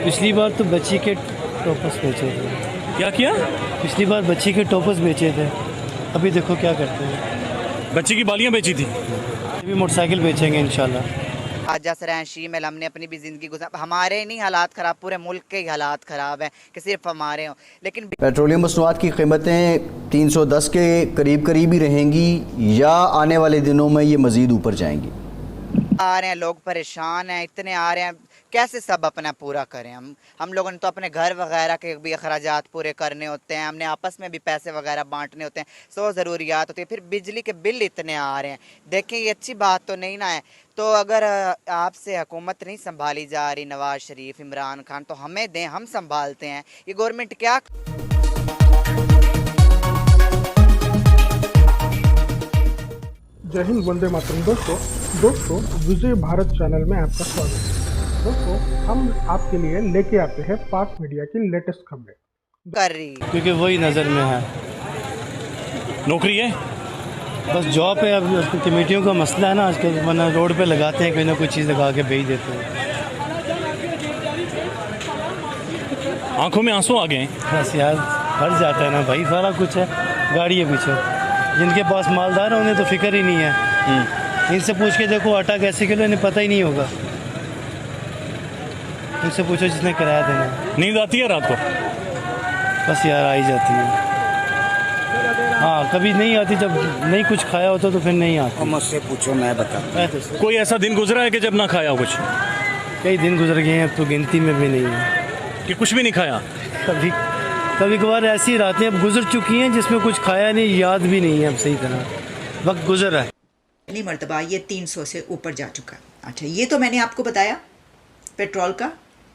पिछली बार तो बच्ची के टॉपर्स बेचे थे। क्या किया? पिछली बार बच्ची के टॉपर्स बेचे थे, अभी देखो क्या करते हैं। बच्ची की बालियां बेची थी। अभी मोटरसाइकिल बेचेंगे इंशाल्लाह। आज जैसे रैशी में हमने अपनी भी ज़िंदगी गुजार, हमारे नहीं हालात ख़राब, पूरे मुल्क के ही हालात ख़राब हैं कि सिर्फ हमारे हों। लेकिन पेट्रोलियम मसनूआत की कीमतें 310 के करीब करीब ही रहेंगी या आने वाले दिनों में ये मज़ीद ऊपर जाएंगी? आ रहे हैं लोग, परेशान हैं, इतने आ रहे हैं, कैसे सब अपना पूरा करें। हम लोगों ने तो अपने घर वगैरह के भी अखराजात पूरे करने होते हैं, हमने आपस में भी पैसे वगैरह बांटने होते हैं, सौ ज़रूरियात होती है, फिर बिजली के बिल इतने आ रहे हैं। देखें ये अच्छी बात तो नहीं ना है। तो अगर आपसे हुकूमत नहीं संभाली जा रही, नवाज शरीफ, इमरान खान, तो हमें दें, हम संभालते हैं। ये गवर्नमेंट क्या जय हिंद, वंदे मातरम। दोस्तों विजय भारत चैनल में आपका स्वागत है। दोस्तों हम आपके लिए लेके आते हैं पाक मीडिया की लेटेस्ट खबरें कर रही? क्योंकि वही नज़र में है। नौकरी है, बस जॉब है। अब कमेटियों का मसला है ना आजकल, वरना रोड पे लगाते हैं, कोई ना कोई चीज़ लगा के भेज देते हैं। आंखों में आंसू आ गए। बस यार भर जाता है ना भाई, सारा कुछ है, गाड़ी है पीछे। जिनके पास मालदार होंगे तो फिक्र ही नहीं है। इनसे पूछ के देखो आटा कैसे किलो, इन्हें पता ही नहीं होगा। उनसे पूछो जिसने किराया देना है। नींद आती है रात को? बस यार आ ही जाती है। हाँ कभी नहीं आती, जब नहीं कुछ खाया होता तो फिर नहीं आती। मुझसे पूछो, मैं बताऊँ। तो कोई ऐसा दिन गुजरा है कि जब ना खाया हो कुछ? कई दिन गुजर गए हैं, अब तो गिनती में भी नहीं है कि कुछ भी नहीं खाया? कभी कभी कभार ऐसी रातें अब गुजर चुकी हैं जिसमें कुछ खाया नहीं, याद भी नहीं है अब सही तरह, वक्त गुजर रहा है। पहली मरतबा ये 300 से ऊपर जा चुका। अच्छा, ये तो मैंने आपको बताया पेट्रोल का।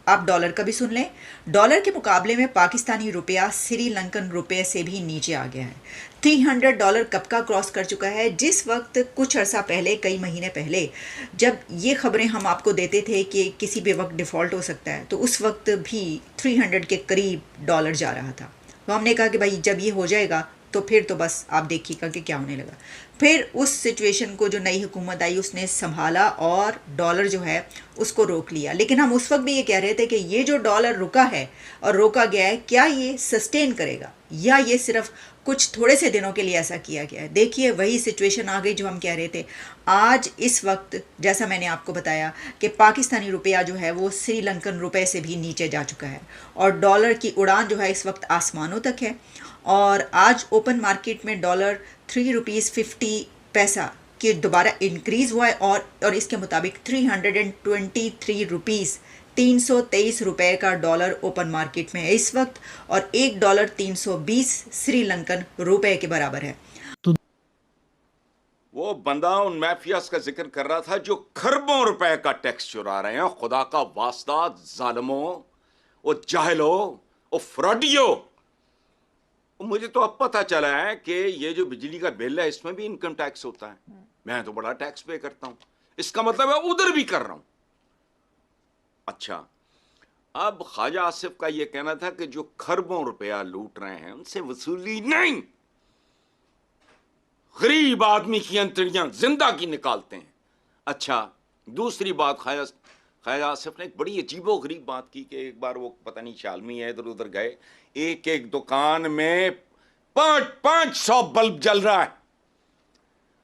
आप डॉलर का भी सुन लें। डॉलर के मुकाबले में पाकिस्तानी रुपया श्रीलंकन रुपये से भी नीचे आ गया है। $300 कब का क्रॉस कर चुका है, जिस वक्त कुछ अर्सा पहले, कई महीने पहले, जब ये खबरें हम आपको देते थे कि किसी भी वक्त डिफ़ॉल्ट हो सकता है, तो उस वक्त भी 300 के करीब डॉलर जा रहा था। तो हमने कहा कि भाई जब ये हो जाएगा तो फिर तो बस आप देखिएगा कि क्या होने लगा। फिर उस सिचुएशन को जो नई हुकूमत आई उसने संभाला और डॉलर जो है उसको रोक लिया। लेकिन हम उस वक्त भी ये कह रहे थे कि ये जो डॉलर रुका है और रोका गया है, क्या ये सस्टेन करेगा या ये सिर्फ कुछ थोड़े से दिनों के लिए ऐसा किया गया है। देखिए वही सिचुएशन आ गई जो हम कह रहे थे। आज इस वक्त जैसा मैंने आपको बताया कि पाकिस्तानी रुपया जो है वो श्रीलंकन रुपये से भी नीचे जा चुका है और डॉलर की उड़ान जो है इस वक्त आसमानों तक है। और आज ओपन मार्केट में डॉलर ₹3.50 के दोबारा इंक्रीज़ हुआ है और इसके मुताबिक 323 रुपीज़ 323 रुपये का डॉलर ओपन मार्केट में है इस वक्त और $1 320 श्रीलंकन रुपये के बराबर है। वो बंदा उन माफियाज का जिक्र कर रहा था जो खरबों रुपए का टैक्स चुरा रहे हैं। खुदा का वास्ता जालिमों, वो जाहिलो, वो फ्रॉडियो। मुझे तो अब पता चला है कि ये जो बिजली का बिल है इसमें भी इनकम टैक्स होता है। मैं तो बड़ा टैक्स पे करता हूं, इसका मतलब है उधर भी कर रहा हूं। अच्छा, अब ख्वाजा आसिफ का यह कहना था कि जो खरबों रुपया लूट रहे हैं उनसे वसूली नहीं, गरीब आदमी की अंतड़ियां जिंदा की निकालते हैं। अच्छा, दूसरी बात, ख्वाजा आसिफ ने एक बड़ी अजीबो गरीब बात की कि एक बार वो पता नहीं शालमी है इधर उधर गए, एक एक दुकान में 500 बल्ब जल रहा है।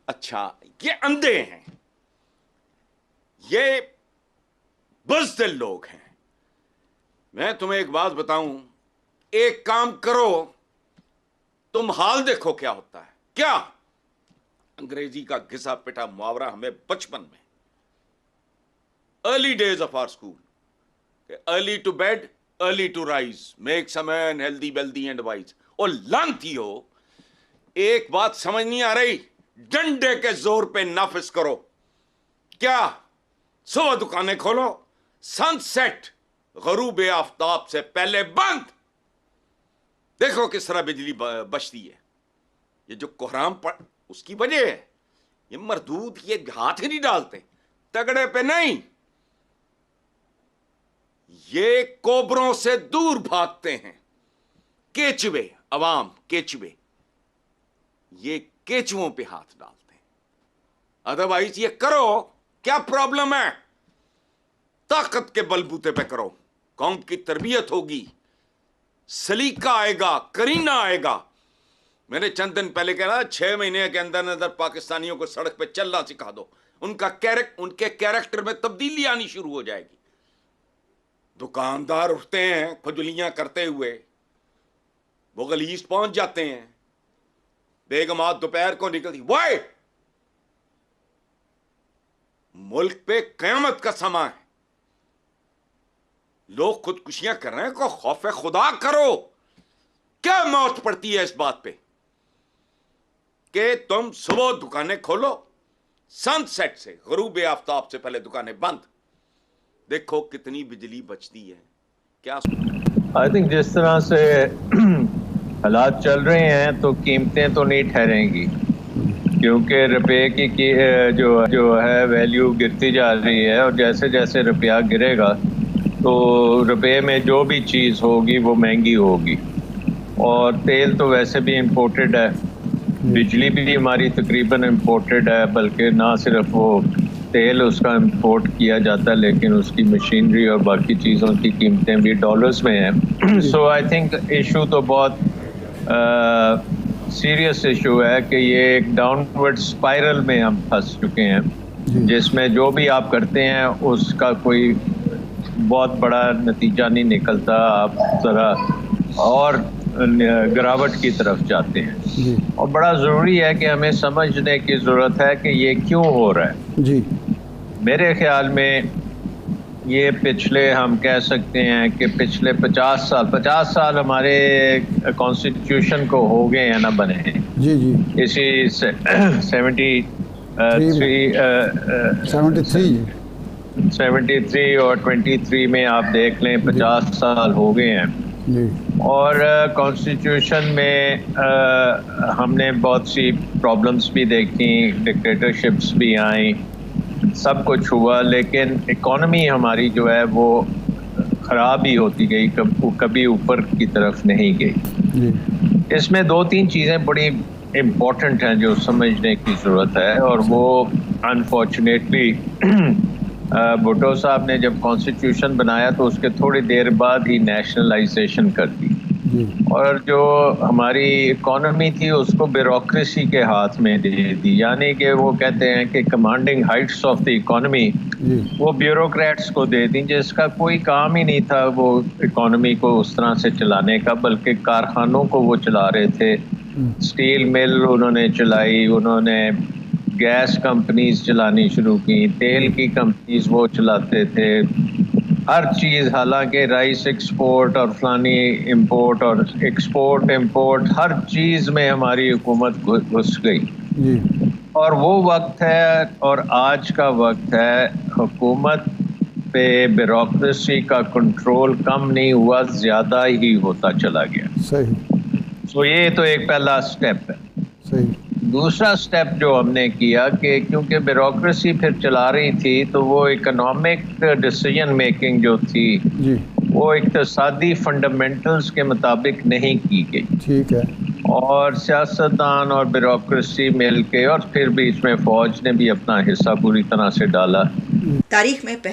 अच्छा, ये अंधे हैं, ये बुज़दिल लोग हैं। मैं तुम्हें एक बात बताऊं, एक काम करो, तुम हाल देखो क्या होता है। क्या अंग्रेजी का घिसा पिटा मुहावरा हमें बचपन में, early days of our school, early to bed early to rise makes a man healthy wealthy and wise. और लानती हो, एक बात समझ नहीं आ रही, डंडे के जोर पे नाफिज करो। क्या सुबह दुकानें खोलो, सनसेट गरूब आफ्ताब से पहले बंद। देखो किस तरह बिजली बचती है। ये जो कोहराम पड़, उसकी वजह है ये मरदूद ये हाथ ही नहीं डालते, तगड़े पे नहीं, ये कोबरों से दूर भागते हैं। केचुए, अवाम केचुए, ये केचुओं पे हाथ डालते हैं। अदरवाइज ये करो, क्या प्रॉब्लम है, ताकत के बलबूते पे करो। कौम की तरबियत होगी, सलीका आएगा, करीना आएगा। मैंने चंद दिन पहले कहा 6 महीने के अंदर अंदर पाकिस्तानियों को सड़क पे चलना सिखा दो, उनके कैरेक्टर में तब्दीली आनी शुरू हो जाएगी। दुकानदार उठते हैं फजुलियां करते हुए, वो गलीस पहुंच जाते हैं, बेगमात दोपहर को निकलती, वाई मुल्क पे कयामत का समा है, लोग खुदकुशियां कर रहे हैं, को खौफ खुदा करो। क्या मौत पड़ती है इस बात पे कि तुम सुबह दुकानें खोलो, सनसेट से गरूब आफ्ताब से पहले दुकानें बंद, देखो कितनी बिजली बचती है। क्या आई थिंक जिस तरह से हालात चल रहे हैं तो कीमतें तो नहीं ठहरेंगी, क्योंकि रुपए की जो है वैल्यू गिरती जा रही है, और जैसे जैसे रुपया गिरेगा तो रुपए में जो भी चीज़ होगी वो महंगी होगी। और तेल तो वैसे भी इम्पोर्टेड है, बिजली भी हमारी तकरीबन इम्पोर्टेड है, बल्कि ना सिर्फ वो तेल उसका इम्पोर्ट किया जाता है लेकिन उसकी मशीनरी और बाकी चीज़ों की कीमतें भी डॉलर्स में हैं। सो आई थिंक इशू तो बहुत सीरियस इशू है कि ये एक डाउनवर्ड स्पाइरल में हम फंस चुके हैं, जिसमें जो भी आप करते हैं उसका कोई बहुत बड़ा नतीजा नहीं निकलता, आप ज़रा और गिरावट की तरफ जाते हैं। और बड़ा ज़रूरी है कि हमें समझने की ज़रूरत है कि ये क्यों हो रहा है। जी, मेरे ख्याल में ये पिछले हम कह सकते हैं कि पिछले 50 साल हमारे कॉन्स्टिट्यूशन को हो गए हैं ना बने हैं। जी जी, इसी 73 और 23 में आप देख लें 50 साल हो गए हैं। जी, और कॉन्स्टिट्यूशन में हमने बहुत सी प्रॉब्लम्स भी देखी, डिक्टेटरशिप्स भी आई, सब कुछ हुआ, लेकिन इकॉनमी हमारी जो है वो ख़राब ही होती गई, कभी ऊपर की तरफ नहीं गई। जी, इसमें 2-3 चीज़ें बड़ी इम्पोर्टेंट हैं जो समझने की ज़रूरत है, और वो अनफॉर्चुनेटली भुट्टो साहब ने जब कॉन्स्टिट्यूशन बनाया तो उसके थोड़ी देर बाद ही नेशनलाइजेशन कर दी, और जो हमारी इकॉनमी थी उसको ब्यूरोक्रेसी के हाथ में दे दी। यानी कि वो कहते हैं कि commanding Heights of the economy वो ब्यूरोक्रेट्स को दे दी, जिसका कोई काम ही नहीं था वो इकॉनमी को उस तरह से चलाने का, बल्कि कारखानों को वो चला रहे थे। स्टील मिल उन्होंने चलाई, उन्होंने गैस कंपनीज चलानी शुरू की, तेल की कंपनीज वो चलाते थे, हर चीज़, हालांकि राइस एक्सपोर्ट और फलानी इंपोर्ट और एक्सपोर्ट इंपोर्ट हर चीज़ में हमारी हुकूमत घुस गई। और वो वक्त है और आज का वक्त है, हुकूमत पे ब्यूरोक्रेसी का कंट्रोल कम नहीं हुआ, ज़्यादा ही होता चला गया। सही। तो ये तो एक पहला स्टेप है। सही। दूसरा स्टेप जो हमने किया कि क्योंकि ब्यूरोक्रेसी फिर चला रही थी तो वो इकोनॉमिक डिसीजन मेकिंग जो थी जी, वो इक़्तिसादी फंडामेंटल्स के मुताबिक नहीं की गई। ठीक है। और सियासतदान और ब्यूरोक्रेसी मिल के, और फिर बीच में फ़ौज ने भी अपना हिस्सा पूरी तरह से डाला। तारीख में